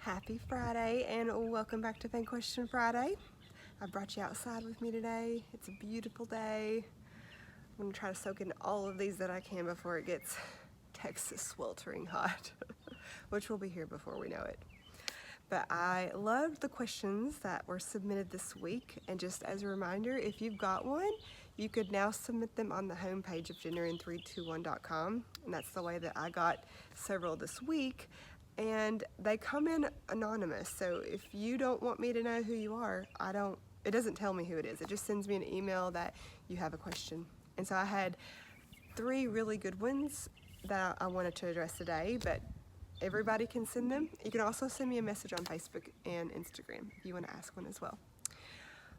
Happy Friday and welcome back to F.a.N Question Friday. I brought you outside with me today. It's a beautiful day. I'm going to try to soak in all of these that I can before it gets Texas sweltering hot, which will be here before we know it. But I loved the questions that were submitted this week, and just as a reminder, if you've got one, you could now submit them on the homepage of genderin321.com, and that's the way that I got several this week. And they come in anonymous, so if you don't want me to know who you are, it doesn't tell me who it is. It just sends me an email that you have a question. And so I had 3 really good ones that I wanted to address today, but everybody can send them. You can also send me a message on Facebook and Instagram if you want to ask one as well.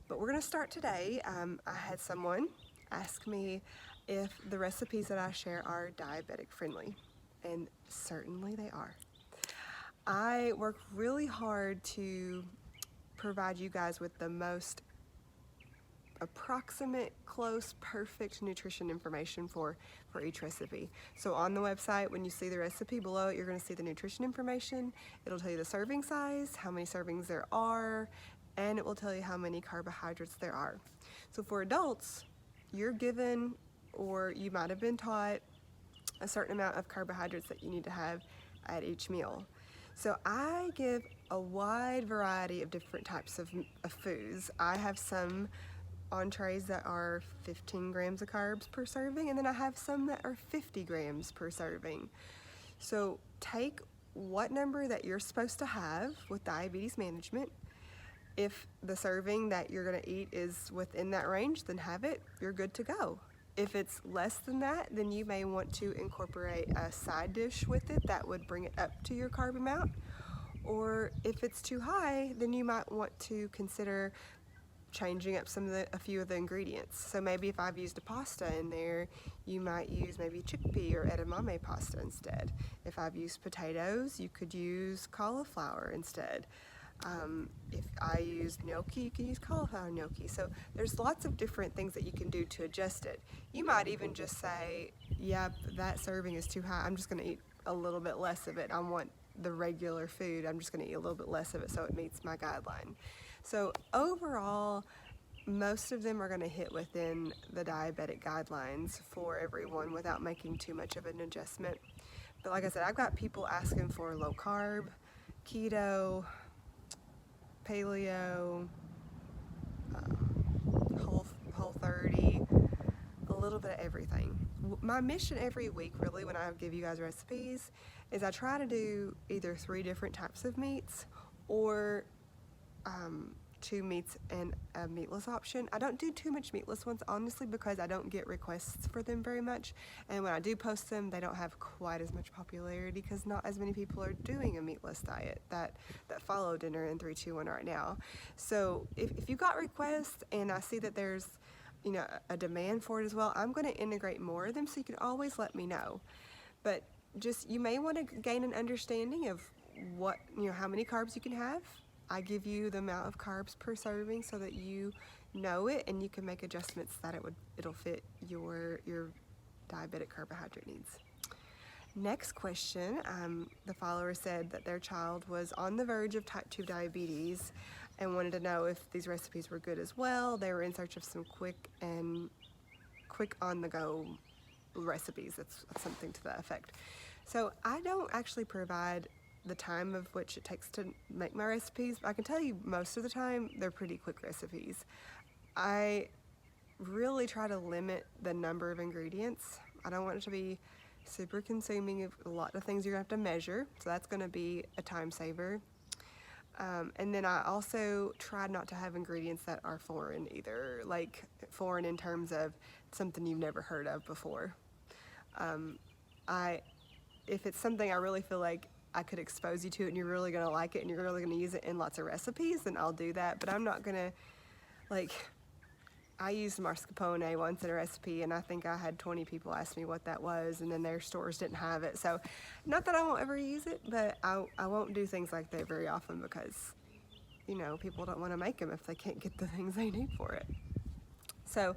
But we're going to start today. I had someone ask me if the recipes that I share are diabetic friendly, and certainly they are. I work really hard to provide you guys with the most approximate, close, perfect nutrition information for each recipe. So on the website, when you see the recipe below it, you're going to see the nutrition information. It'll tell you the serving size, how many servings there are, and it will tell you how many carbohydrates there are. So for adults, you're given, or you might have been taught, a certain amount of carbohydrates that you need to have at each meal. So I give a wide variety of different types of foods. I have some entrees that are 15 grams of carbs per serving, and then I have some that are 50 grams per serving. So take what number that you're supposed to have with diabetes management. If the serving that you're going to eat is within that range, then have it. You're good to go. If it's less than that, then you may want to incorporate a side dish with it that would bring it up to your carb amount. Or if it's too high, then you might want to consider changing up a few of the ingredients. So maybe if I've used a pasta in there, you might use maybe chickpea or edamame pasta instead. If I've used potatoes, you could use cauliflower instead. If I use gnocchi, you can use cauliflower gnocchi. So there's lots of different things that you can do to adjust it. You might even just say, yep, that serving is too high. I'm just going to eat a little bit less of it. I want the regular food. I'm just going to eat a little bit less of it so it meets my guideline. So overall, most of them are going to hit within the diabetic guidelines for everyone without making too much of an adjustment. But like I said, I've got people asking for low carb, keto, paleo, whole 30, a little bit of everything. My mission every week, really, when I give you guys recipes, is I try to do either 3 different types of meats or 2 meats and a meatless option. I don't do too much meatless ones, honestly, because I don't get requests for them very much, and when I do post them, they don't have quite as much popularity because not as many people are doing a meatless diet that follow Genderin 321 right now. So if you got requests and I see that there's a demand for it as well, I'm going to integrate more of them, so you can always let me know. But just, you may want to gain an understanding of what, how many carbs you can have. I give you the amount of carbs per serving so that you know it, and you can make adjustments that it'll fit your diabetic carbohydrate needs. Next question, the follower said that their child was on the verge of type 2 diabetes and wanted to know if these recipes were good as well. They were in search of some quick on-the-go recipes. That's something to that effect. So I don't actually provide the time of which it takes to make my recipes. I can tell you most of the time they're pretty quick recipes. I really try to limit the number of ingredients. I don't want it to be super consuming of a lot of things you're gonna have to measure, so that's gonna be a time saver. And then I also try not to have ingredients that are foreign either, like foreign in terms of something you've never heard of before. If it's something I really feel like I could expose you to it and you're really gonna like it and you're really gonna use it in lots of recipes, then I'll do that. But I'm not gonna, I used mascarpone once in a recipe, and I think I had 20 people ask me what that was, and then their stores didn't have it. So not that I won't ever use it, but I won't do things like that very often because, people don't want to make them if they can't get the things they need for it. So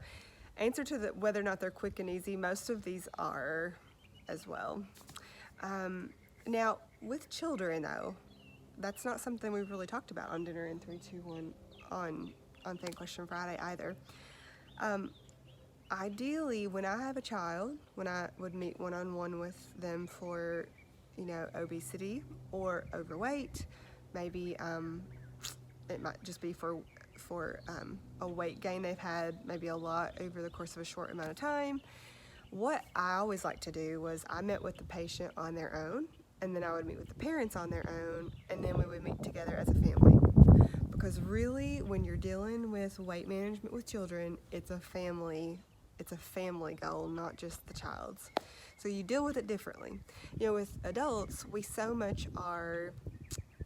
answer to whether or not they're quick and easy, most of these are as well. Now, with children though, that's not something we've really talked about on Dinner in 321 on Fan Question Friday either. Ideally, when I have a child, when I would meet one-on-one with them for, obesity or overweight, maybe it might just be for a weight gain they've had maybe a lot over the course of a short amount of time. What I always like to do was I met with the patient on their own, and then I would meet with the parents on their own, and then we would meet together as a family. Because really, when you're dealing with weight management with children, it's a family goal, not just the child's. So you deal with it differently. With adults, we so much are,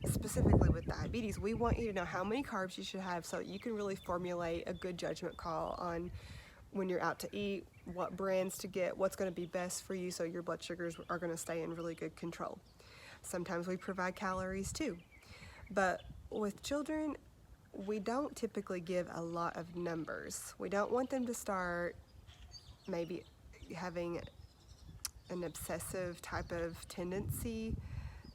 specifically with diabetes, we want you to know how many carbs you should have so you can really formulate a good judgment call on when you're out to eat, what brands to get, what's going to be best for you so your blood sugars are going to stay in really good control. Sometimes we provide calories too. But with children, we don't typically give a lot of numbers. We don't want them to start maybe having an obsessive type of tendency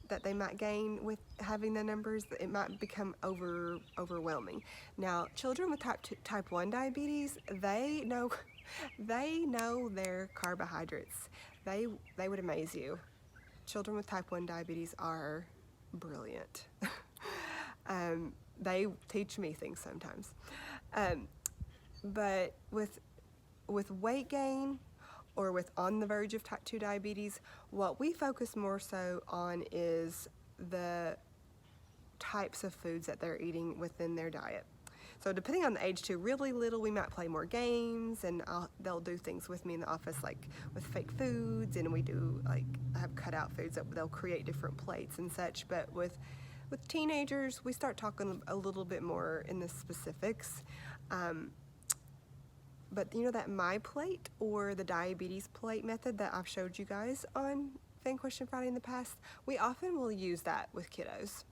that they might gain with having the numbers. It might become overwhelming. Now, children with type 1 diabetes, they know their carbohydrates. They would amaze you. Children with type 1 diabetes are brilliant. They teach me things sometimes. But with weight gain or with on the verge of type 2 diabetes, what we focus more so on is the types of foods that they're eating within their diet. So depending on the age too, really little, we might play more games, and they'll do things with me in the office like with fake foods, and we do I have cutout foods that they'll create different plates and such. But with teenagers, we start talking a little bit more in the specifics. But that My Plate or the diabetes plate method that I've showed you guys on Fan Question Friday in the past, we often will use that with kiddos.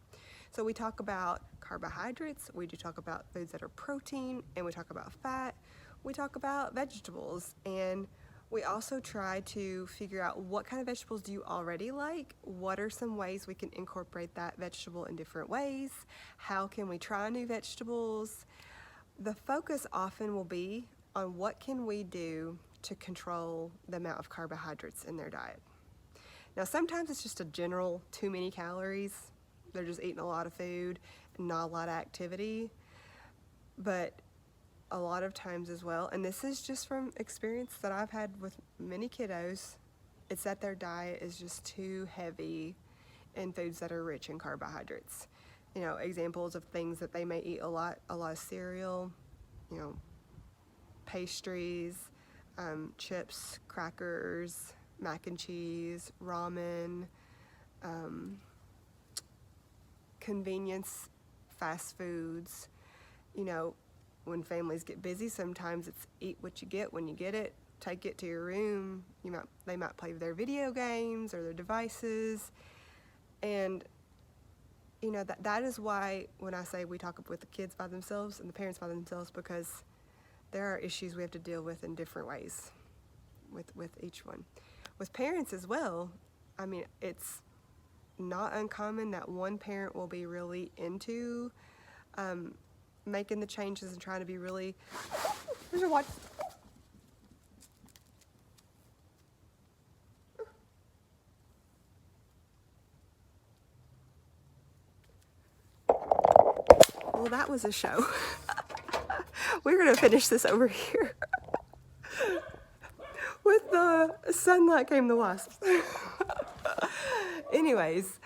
So we talk about carbohydrates, we do talk about foods that are protein, and we talk about fat, we talk about vegetables, and we also try to figure out what kind of vegetables do you already like, what are some ways we can incorporate that vegetable in different ways, how can we try new vegetables. The focus often will be on what can we do to control the amount of carbohydrates in their diet. Now, sometimes it's just a general too many calories. They're just eating a lot of food and not a lot of activity. But a lot of times as well, and this is just from experience that I've had with many kiddos, it's that their diet is just too heavy in foods that are rich in carbohydrates. Examples of things that they may eat a lot of cereal, pastries, chips, crackers, mac and cheese, ramen, convenience fast foods. When families get busy, sometimes it's eat what you get when you get it, take it to your room. They might play their video games or their devices, and that is why when I say we talk with the kids by themselves and the parents by themselves, because there are issues we have to deal with in different ways with each one. With parents as well, it's not uncommon that one parent will be really into making the changes and trying to be really... Where's your watch? Well, that was a show. We're going to finish this over here. With the sunlight came the wasps. Anyways,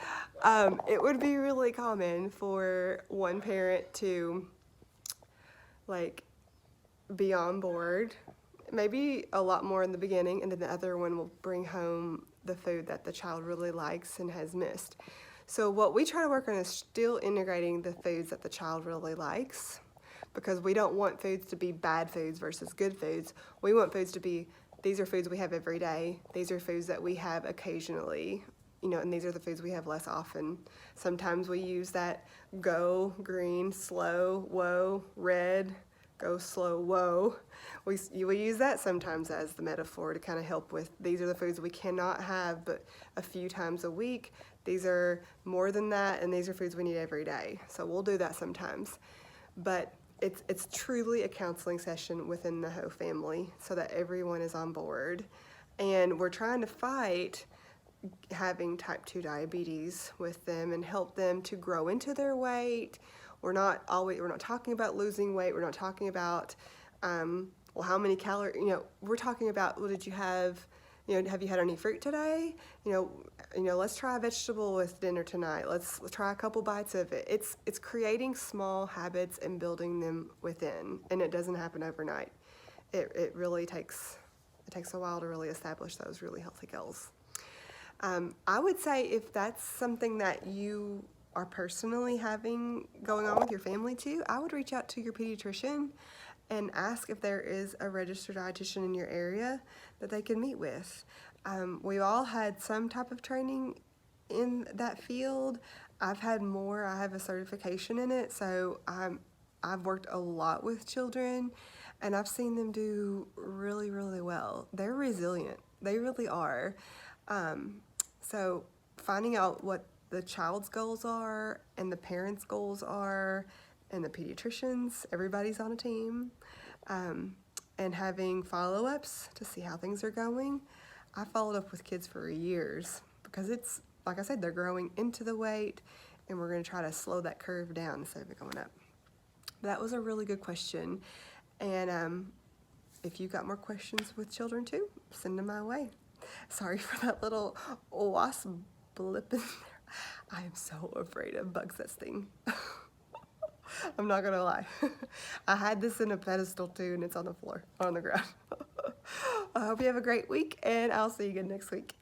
it would be really common for one parent to be on board, maybe a lot more in the beginning, and then the other one will bring home the food that the child really likes and has missed. So what we try to work on is still integrating the foods that the child really likes, because we don't want foods to be bad foods versus good foods. We want foods to be, these are foods we have every day, these are foods that we have occasionally, and these are the foods we have less often. Sometimes we use that go, green, slow, whoa, red, go, slow, whoa. We use that sometimes as the metaphor to kind of help with, these are the foods we cannot have but a few times a week. these are more than that, and these are foods we need every day. So we'll do that sometimes. But it's truly a counseling session within the whole family so that everyone is on board. And we're trying to fight having type 2 diabetes with them and help them to grow into their weight. We're not talking about losing weight. We're not talking about, well, how many calories, we're talking about, well, did you have, have you had any fruit today? Let's try a vegetable with dinner tonight. Let's try a couple bites of it. It's creating small habits and building them within, and it doesn't happen overnight. It really takes a while to really establish those really healthy goals. I would say if that's something that you are personally having going on with your family too, I would reach out to your pediatrician and ask if there is a registered dietitian in your area that they can meet with. We've all had some type of training in that field. I've had more. I have a certification in it, so I've worked a lot with children, and I've seen them do really, really well. They're resilient. They really are. So finding out what the child's goals are and the parents' goals are and the pediatricians, everybody's on a team, and having follow-ups to see how things are going. I followed up with kids for years because it's, like I said, they're growing into the weight, and we're going to try to slow that curve down instead of it going up. That was a really good question, and if you've got more questions with children too, send them my way. Sorry for that little wasp blip in there. I am so afraid of bugs that sting. I'm not gonna lie. I had this in a pedestal too, and it's on the floor, on the ground. I hope you have a great week, and I'll see you again next week.